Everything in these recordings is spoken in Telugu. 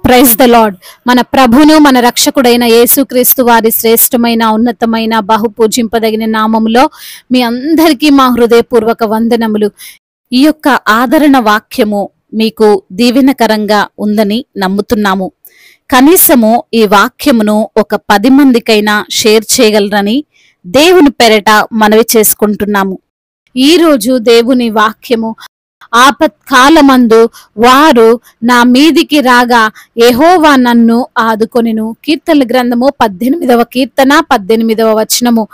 Praise the lord. మన ప్రభును మన రక్షకుడైన యేసుక్రీస్తు వారి శ్రేష్టమైన ఉన్నతమైన బహు పూజింపదగిన నామములో మీ అందరికీ మా హృదయపూర్వక వందనములు. ఈ యొక్క ఆదరణ వాక్యము మీకు దీవెనకరంగా ఉందని నమ్ముతున్నాము. కనీసము ఈ వాక్యమును ఒక 10 మందికైనా షేర్ చేయగలరని దేవుని పేరట మనవి చేసుకుంటున్నాము. ఈ రోజు దేవుని వాక్యము ఆపత్కాలమందు వారు నా మీదికి రాగా యెహోవా నన్ను ఆదుకొనెను. కీర్తనల గ్రంథము 18వ కీర్తన 18వ వచనము.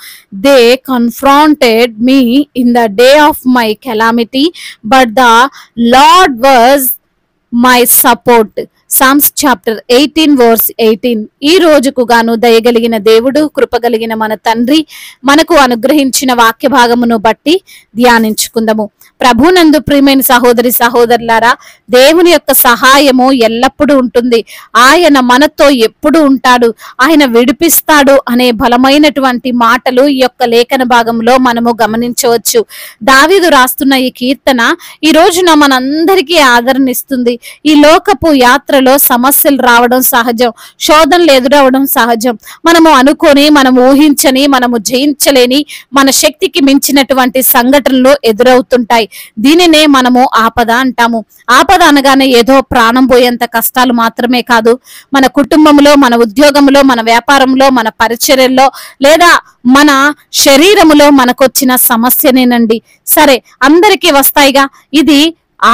They confronted me in the day of my calamity but the Lord was my support. Psalms chapter 18 verse 18. ఈ రోజుకు గాను దయగలిగిన దేవుడు, కృపగలిగిన మన తండ్రి మనకు అనుగ్రహించిన వాక్య భాగమును బట్టి ధ్యానించుకుందాము. ప్రభునందు ప్రియమైన సహోదరి సహోదరులారా, దేవుని యొక్క సహాయము ఎల్లప్పుడూ ఉంటుంది. ఆయన మనతో ఎప్పుడు ఉంటాడు, ఆయన విడిపిస్తాడు అనే బలమైనటువంటి మాటలు ఈ యొక్క లేఖన భాగంలో మనము గమనించవచ్చు. దావీదు రాస్తున్న ఈ కీర్తన ఈ రోజున మనందరికీ ఆదరణిస్తుంది. ఈ లోకపు యాత్రలో సమస్యలు రావడం సహజం, శోధనలు ఎదురవడం సహజం. మనము అనుకొని, మనం ఊహించని, మనము జయించలేని, మన శక్తికి మించినటువంటి సంఘటనలు ఎదురవుతుంటాయి. దీనినే మనము ఆపద అంటాము. ఆపద అనగానే ఏదో ప్రాణం పోయేంత కష్టాలు మాత్రమే కాదు. మన కుటుంబంలో, మన ఉద్యోగంలో, మన వ్యాపారంలో, మన పరిచర్యల్లో లేదా మన శరీరములో మనకొచ్చిన సమస్యనేనండి. సరే, అందరికీ వస్తాయిగా. ఇది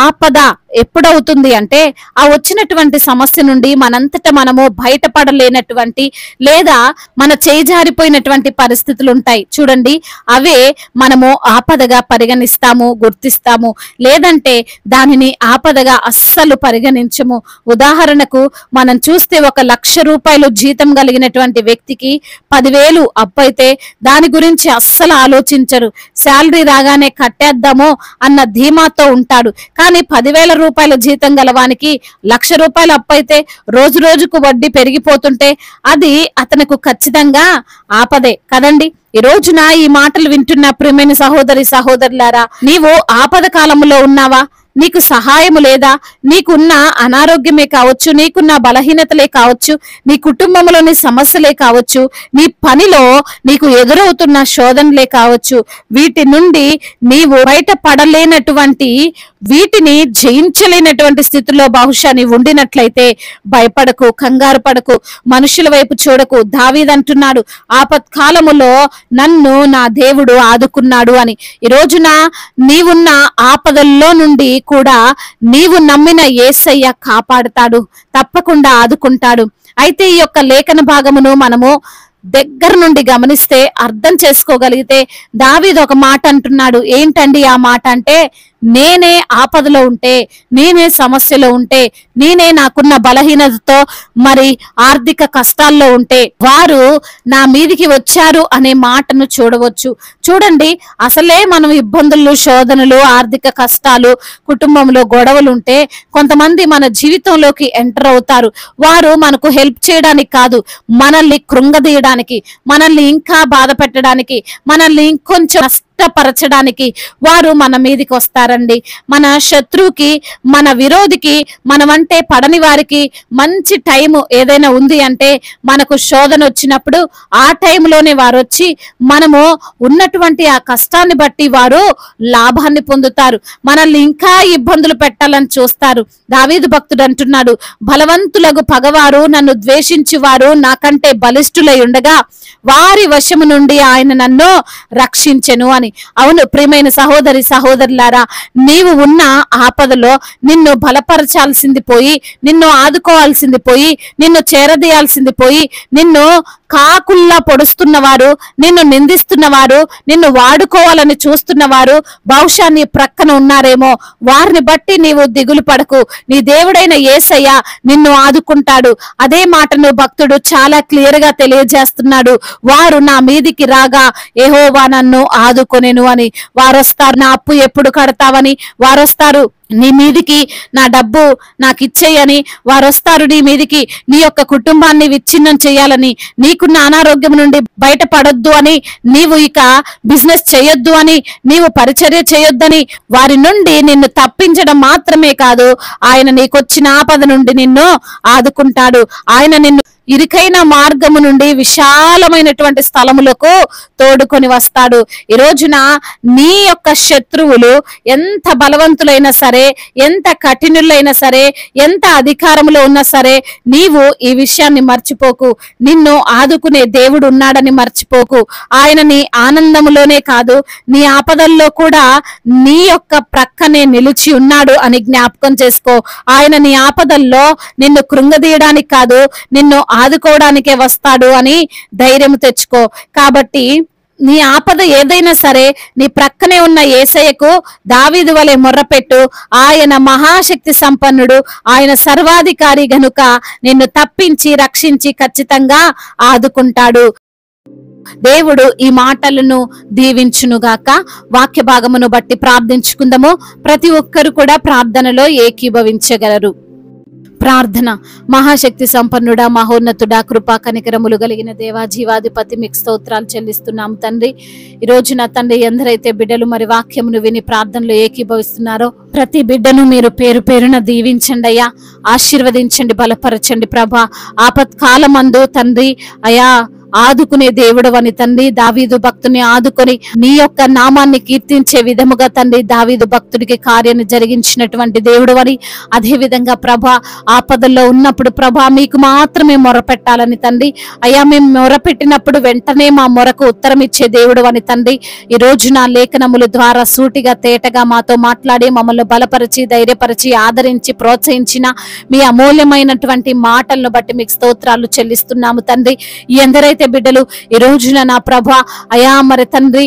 ఆపద ఎప్పుడవుతుంది అంటే ఆ వచ్చినటువంటి సమస్య నుండి మనంతట మనము బయటపడలేనటువంటి లేదా మన చేజారిపోయినటువంటి పరిస్థితులు ఉంటాయి చూడండి. అవే మనము ఆపదగా పరిగణిస్తాము, గుర్తిస్తాము. లేదంటే దానిని ఆపదగా అస్సలు పరిగణించము. ఉదాహరణకు మనం చూస్తే 1,00,000 రూపాయలు జీతం కలిగినటువంటి వ్యక్తికి 10,000 అప్పు అయితే దాని గురించి అస్సలు ఆలోచించరు. శాలరీ రాగానే కట్టేద్దామో అన్న ధీమాతో ఉంటాడు. కానీ 10,000 రూపాయల జీతం గలవానికి 1,00,000 రూపాయలు అప్పు అయితే రోజు రోజుకు వడ్డీ పెరిగిపోతుంటే అది అతనికి ఖచ్చితంగా ఆపదే కదండి. ఈ రోజున ఈ మాటలు వింటున్న ప్రియమైన సహోదరి సహోదరులారా, నీవు ఆపద కాలంలో ఉన్నావా? నీకు సహాయము లేదా? నీకున్న అనారోగ్యమే కావచ్చు, నీకున్న బలహీనతలే కావచ్చు, నీ కుటుంబంలోని సమస్యలే కావచ్చు, నీ పనిలో నీకు ఎదురవుతున్న శోధనలే కావచ్చు. వీటి నుండి నీవు బయటపడలేనటువంటి, వీటిని జయించలేనటువంటి స్థితిలో బహుశా నీవు ఉండినట్లయితే భయపడకు, కంగారు పడకు, మనుషుల వైపు చూడకు. దావీదు అంటున్నాడు, ఆపత్కాలములో నన్ను నా దేవుడు ఆదుకున్నాడు అని. ఈ రోజున నీవున్న ఆపదల్లో నుండి కూడా నీవు నమ్మిన యేసయ్య కాపాడుతాడు, తప్పకుండా ఆదుకుంటాడు. అయితే ఈ యొక్క లేఖన భాగమును మనము దగ్గర నుండి గమనిస్తే, అర్థం చేసుకోగలిగితే దావీదు ఒక మాట అంటున్నాడు. ఏంటండి ఆ మాట అంటే, నేనే ఆపదలో ఉంటే, నేనే సమస్యలో ఉంటే, నేనే నాకున్న బలహీనతతో మరి ఆర్థిక కష్టాల్లో ఉంటే వారు నా మీదికి వచ్చారు అనే మాటను చూడవచ్చు. చూడండి, అసలే మనం ఇబ్బందులు, శోధనలు, ఆర్థిక కష్టాలు, కుటుంబంలో గొడవలు ఉంటే కొంతమంది మన జీవితంలోకి ఎంటర్ అవుతారు. వారు మనకు హెల్ప్ చేయడానికి కాదు, మనల్ని కృంగదీయడానికి, మనల్ని ఇంకా బాధ పెట్టడానికి, మనల్ని ఇంకొంచెం నష్టపరచడానికి వారు మన మీదికి వస్తారండి. మన శత్రువుకి, మన విరోధికి, మనమంటే పడని వారికి మంచి టైము ఏదైనా ఉంది అంటే మనకు శోధన వచ్చినప్పుడు ఆ టైంలోనే వారు వచ్చి మనము ఉన్నటువంటి ఆ కష్టాన్ని బట్టి వారు లాభాన్ని పొందుతారు. మనల్ని ఇంకా ఇబ్బందులు పెట్టాలని చూస్తారు. దావీదు భక్తుడు అంటున్నాడు, బలవంతులకు పగవారు, నన్ను ద్వేషించి వారు నాకంటే బలిష్ఠులై ఉండగా వారి వశము నుండి ఆయన నన్ను రక్షించెను అని. అవును ప్రియమైన సహోదరి సహోదరులారా, నీవు ఉన్న ఆపదలో నిన్ను బలపరచాల్సింది పోయి, నిన్ను ఆదుకోవాల్సింది పోయి, నిన్ను చేరదీయాల్సింది పోయి, నిన్ను కాకుల్లా పొడుస్తున్నవారు, నిన్ను నిందిస్తున్నవారు, నిన్ను వాడుకోవాలని చూస్తున్నవారు బహుశా నీ ప్రక్కన ఉన్నారేమో. వారిని బట్టి నీవు దిగులు పడకు. నీ దేవుడైన యేసయ్య నిన్ను ఆదుకుంటాడు. అదే మాటను భక్తుడు చాలా క్లియర్ గా తెలియజేస్తున్నాడు. వారు నా మీదికి రాగా యెహోవా నన్ను ఆదుకొనెను అని. వారొస్తారు, నా అప్పు ఎప్పుడు కడతావని వారొస్తారు, నీ మీదికి నా డబ్బు నాకు ఇచ్చేయని వారు వస్తారు, నీ మీదికి నీ యొక్క కుటుంబాన్ని విచ్ఛిన్నం చేయాలని, నీకున్న అనారోగ్యం నుండి బయటపడొద్దు అని, నీవు ఇక బిజినెస్ చేయొద్దు అని, నీవు పరిచర్య చేయొద్దని వారి నుండి నిన్ను తప్పించడం మాత్రమే కాదు, ఆయన నీకొచ్చిన ఆపద నుండి నిన్ను ఆదుకుంటాడు. ఆయన నిన్ను ఇరుకైన మార్గము నుండి విశాలమైనటువంటి స్థలములకు తోడుకొని వస్తాడు. ఈ రోజున నీ యొక్క శత్రువులు ఎంత బలవంతులైనా సరే, ఎంత కఠినులైనా సరే, ఎంత అధికారంలో ఉన్నా సరే, నీవు ఈ విషయాన్ని మర్చిపోకు. నిన్ను ఆదుకునే దేవుడు ఉన్నాడని మర్చిపోకు. ఆయన నీ ఆనందములోనే కాదు, నీ ఆపదల్లో కూడా నీ యొక్క ప్రక్కనే నిలిచి ఉన్నాడు అని జ్ఞాపకం చేసుకో. ఆయన నీ ఆపదల్లో నిన్ను కృంగదీయడానికి కాదు, నిన్ను ఆదుకోవడానికే వస్తాడు అని ధైర్యం తెచ్చుకో. కాబట్టి నీ ఆపద ఏదైనా సరే నీ ప్రక్కనే ఉన్న యేసయ్యకు దావీదు వలె మొర్రపెట్టు. ఆయన మహాశక్తి సంపన్నుడు, ఆయన సర్వాధికారి గనుక నిన్ను తప్పించి రక్షించి ఖచ్చితంగా ఆదుకుంటాడు. దేవుడు ఈ మాటలను దీవించునుగాక. వాక్య భాగమును బట్టి ప్రార్థించుకుందాము. ప్రతి ఒక్కరు కూడా ప్రార్థనలో ఏకీభవించగలరు. ప్రార్థన. మహాశక్తి సంపన్నుడా, మహోన్నతుడా, కృపా కనికరములు కలిగిన దేవా, జీవాధిపతి, మీకు స్తోత్రాలు చెల్లిస్తున్నాము తండ్రి. ఈ రోజు నా తండ్రి, ఎందరైతే బిడ్డలు మరి వాక్యమును విని ప్రార్థనలో ఏకీభవిస్తున్నారో ప్రతి బిడ్డను మీరు పేరు పేరున దీవించండి అయ్యా, ఆశీర్వదించండి, బలపరచండి ప్రభా. ఆపత్కాలమందు తండ్రి అయా ఆదుకునే దేవుడు అని తండ్రి, దావీదు భక్తుని ఆదుకొని నీ యొక్క నామాన్ని కీర్తించే విధముగా తండ్రి దావీదు భక్తుడికి కార్యాన్ని జరిగించినటువంటి దేవుడు అని, అదే విధంగా ప్రభా ఆపదల్లో ఉన్నప్పుడు ప్రభా మీకు మాత్రమే మొరపెట్టాలని తండ్రి అయ్యా, మేము మొరపెట్టినప్పుడు వెంటనే మా మొరకు ఉత్తరం ఇచ్చే దేవుడు అని తండ్రి, ఈ రోజు నా లేఖనముల ద్వారా సూటిగా తేటగా మాతో మాట్లాడి మమ్మల్ని బలపరిచి ధైర్యపరిచి ఆదరించి ప్రోత్సహించిన మీ అమూల్యమైనటువంటి మాటలను బట్టి మీకు స్తోత్రాలు చెల్లిస్తున్నాము తండ్రి. ఎందరైతే బిడ్డలు ఈ రోజున నా ప్రభా అయా మరి తండ్రి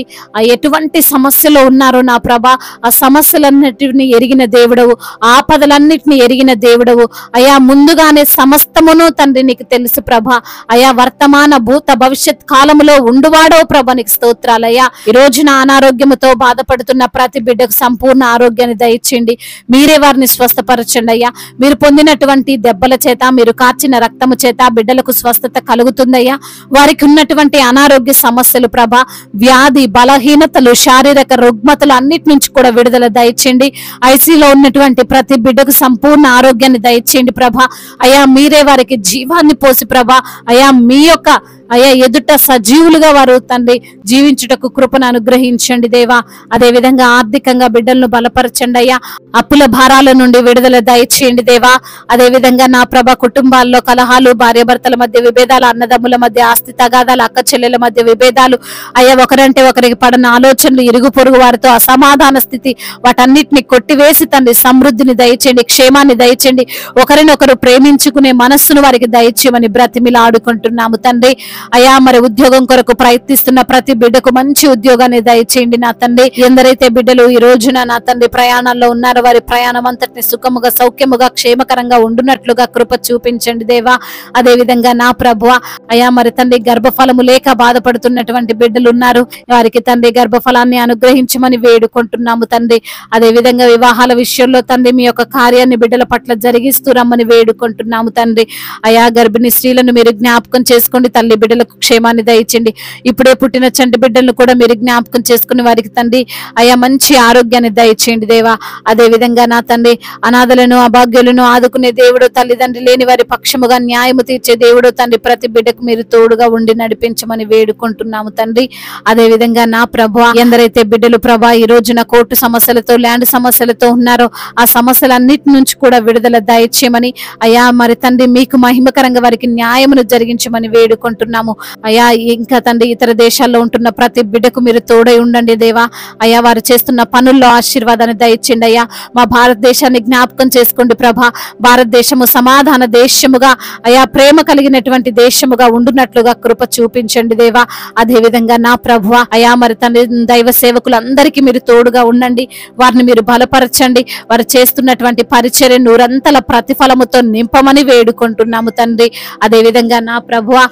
ఎటువంటి సమస్యలో ఉన్నారో నా ప్రభా, ఆ సమస్యలన్నిటిని ఎరిగిన దేవుడవు, ఆపదలన్నిటిని ఎరిగిన దేవుడవు అయా, ముందుగానే సమస్తమును తండ్రి నీకు తెలుసు ప్రభా అయా, వర్తమాన భూత భవిష్యత్ కాలములో ఉండువాడో ప్రభా నీకు స్తోత్రాలయ్యా. ఈ రోజున అనారోగ్యముతో బాధపడుతున్న ప్రతి బిడ్డకు సంపూర్ణ ఆరోగ్యాన్ని దయచేయండి. మీరే వారిని స్వస్థపరచండి అయ్యా. మీరు పొందినటువంటి దెబ్బల చేత, మీరు కార్చిన రక్తము చేత బిడ్డలకు స్వస్థత కలుగుతుందయ్యా. వారికి ఉన్నటువంటి అనారోగ్య సమస్యలు ప్రభా, వ్యాధి బలహీనతలు, శారీరక రుగ్మతలు అన్నిటి నుంచి కూడా విడుదల దయచేయండి. ఐసీలో ఉన్నటువంటి ప్రతి బిడ్డకు సంపూర్ణ ఆరోగ్యాన్ని దయచేయండి ప్రభా అయా. మీరే వారికి జీవాన్ని పోసి ప్రభా అయా, మీ యొక్క అయ్యా ఎదుట సజీవులుగా వారు తండ్రి జీవించుటకు కృపను అనుగ్రహించండి దేవా. అదే విధంగా ఆర్థికంగా బిడ్డలను బలపరచండి అయ్యా. అప్పుల భారాల నుండి విడుదల దయచేయండి దేవా. అదే విధంగా నా ప్రభ కుటుంబాల్లో కలహాలు, భార్యాభర్తల మధ్య విభేదాలు, అన్నదమ్ముల మధ్య ఆస్తి తగాదాలు, అక్క చెల్లెల మధ్య విభేదాలు అయ్యా, ఒకరంటే ఒకరికి పడన ఆలోచనలు, ఇరుగు పొరుగు వారితో అసమాధాన స్థితి, వాటన్నిటిని కొట్టివేసి తండ్రి సమృద్ధిని దయచేయండి, క్షేమాన్ని దయచేయండి. ఒకరినొకరు ప్రేమించుకునే మనస్సును వారికి దయచేయమని బ్రతిమిలా ఆడుకుంటున్నాము తండ్రి అయా. మరి ఉద్యోగం కొరకు ప్రయత్నిస్తున్న ప్రతి బిడ్డకు మంచి ఉద్యోగాన్ని దయచేయండి నా తండ్రి. ఎందరైతే బిడ్డలు ఈ రోజున నా తండ్రి ప్రయాణాల్లో ఉన్నారో వారి ప్రయాణం అంతటిని సుఖముగా, సౌఖ్యముగా, క్షేమకరంగా ఉండునట్లుగా కృప చూపించండి దేవా. అదే విధంగా నా ప్రభువా అయా మరి తండ్రి గర్భఫలము లేక బాధపడుతున్నటువంటి బిడ్డలు ఉన్నారు, వారికి తండ్రి గర్భఫలాన్ని అనుగ్రహించమని వేడుకుంటున్నాము తండ్రి. అదే విధంగా వివాహాల విషయంలో తండ్రి మీ యొక్క కార్యాన్ని బిడ్డల పట్ల జరిగిస్తూ రమ్మని వేడుకుంటున్నాము తండ్రి అయా. గర్భిణీ స్త్రీలను మీరు జ్ఞాపకం చేసుకోండి తల్లి, బిడ్డలకు క్షేమాన్ని దయచేయండి. ఇప్పుడే పుట్టిన చంటి బిడ్డలను కూడా మీరు జ్ఞాపకం చేసుకుని వారికి తండ్రి అయా మంచి ఆరోగ్యాన్ని దయచేయండి దేవా. అదే విధంగా నా తండ్రి అనాథలను, అభాగ్యులను ఆదుకునే దేవుడు, తల్లిదండ్రి లేని వారి పక్షముగా న్యాయము తీర్చే దేవుడు తండ్రి, ప్రతి బిడ్డకు మీరు తోడుగా ఉండి నడిపించమని వేడుకుంటున్నాము తండ్రి. అదే విధంగా నా ప్రభా ఎందరైతే బిడ్డలు ప్రభా ఈ రోజున కోర్టు సమస్యలతో, ల్యాండ్ సమస్యలతో ఉన్నారో ఆ సమస్యలన్నిటి నుంచి కూడా విడుదల దయచేయమని అయా మరి తండ్రి మీకు మహిమకరంగా వారికి న్యాయమును జరిగించమని వేడుకుంటున్నాము అయా. ఇంకా తండ్రి ఇతర దేశాల్లో ఉంటున్న ప్రతి బిడ్డకు మీరు తోడై ఉండండి దేవా అయా. వారు చేస్తున్న పనుల్లో ఆశీర్వాదాన్ని దయచేయండి అయ్యా. మా భారతదేశాన్ని జ్ఞాపకం చేసుకోండి ప్రభా. భారతదేశము సమాధాన దేశముగా అయా, ప్రేమ కలిగినటువంటి దేశముగా ఉండునట్లుగా కృప చూపించండి దేవా. అదే విధంగా నా ప్రభువా అయా మరి తండ్రి దైవ సేవకులందరికీ మీరు తోడుగా ఉండండి, వారిని మీరు బలపరచండి. వారు చేస్తున్నటువంటి పరిచర్య నూరంతల ప్రతిఫలముతో నింపమని వేడుకుంటున్నాము తండ్రి. అదే విధంగా నా ప్రభువా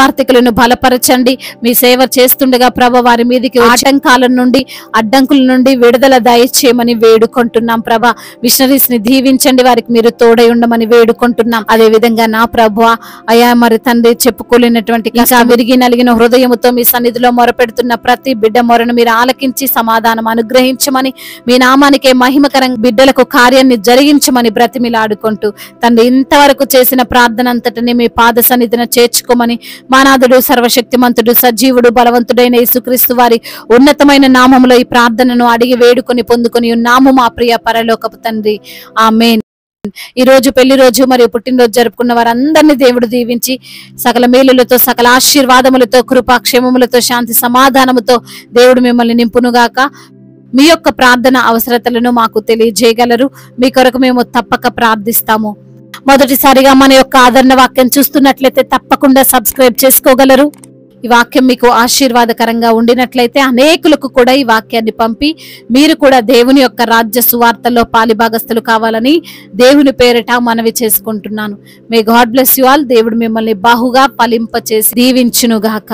సువార్థికులను బలపరచండి. మీ సేవ చేస్తుండగా ప్రభ వారి మీదకి ఆటంకాల నుండి అడ్డంకుల నుండి విడుదల దయచేయమని వేడుకుంటున్నాం ప్రభ. మిషనరీస్ ని దీవించండి, వారికి మీరు తోడై ఉండమని వేడుకుంటున్నాం. అదే విధంగా నా ప్రభు అయా మరి తండ్రి చెప్పుకోలేనటువంటి ఇంకా విరిగి నలిగిన హృదయముతో మీ సన్నిధిలో మొరపెడుతున్న ప్రతి బిడ్డ మొరను మీరు ఆలకించి సమాధానం అనుగ్రహించమని, మీ నామానికే మహిమకరంగా బిడ్డలకు కార్యాన్ని జరిగించమని బ్రతిమిలాడుకుంటూ తండ్రి ఇంతవరకు చేసిన ప్రార్థన అంతటిని మీ పాద సన్నిధిన చేర్చుకోమని మానాథుడు సర్వశక్తిమంతుడు సజీవుడు బలవంతుడైన యేసుక్రీస్తు వారి ఉన్నతమైన నామములో ఈ ప్రార్థనను అడిగి వేడుకొని పొందుకొని ఉన్నాము మా ప్రియ పరలోకపు తండ్రి. ఆమేన్. ఈ రోజు పెళ్లి రోజు మరియు పుట్టినరోజు జరుపుకున్న వారందరినీ దేవుడు దీవించి సకల మేలులతో సకల ఆశీర్వాదములతో కృపాక్షేమములతో శాంతి సమాధానముతో దేవుడు మిమ్మల్ని నింపునుగాక. మీ యొక్క ప్రార్థన అవసరతలను మాకు తెలియజేయగలరు. మీ కొరకు మేము తప్పక ప్రార్థిస్తాము. మొదటిసారిగా మన యొక్క ఆదరణ వాక్యం చూస్తున్నట్లయితే తప్పకుండా సబ్స్క్రైబ్ చేసుకోగలరు. ఈ వాక్యం మీకు ఆశీర్వాదకరంగా ఉండినట్లయితే అనేకులకు కూడా ఈ వాక్యాన్ని పంపి మీరు కూడా దేవుని యొక్క రాజ్య సువార్తలో పాలిభాగస్తులు కావాలని దేవుని పేరిట మనవి చేసుకుంటున్నాను. May God bless you all. దేవుడు మిమ్మల్ని బాహుగా ఫలింపచేసి దీవించునుగాక.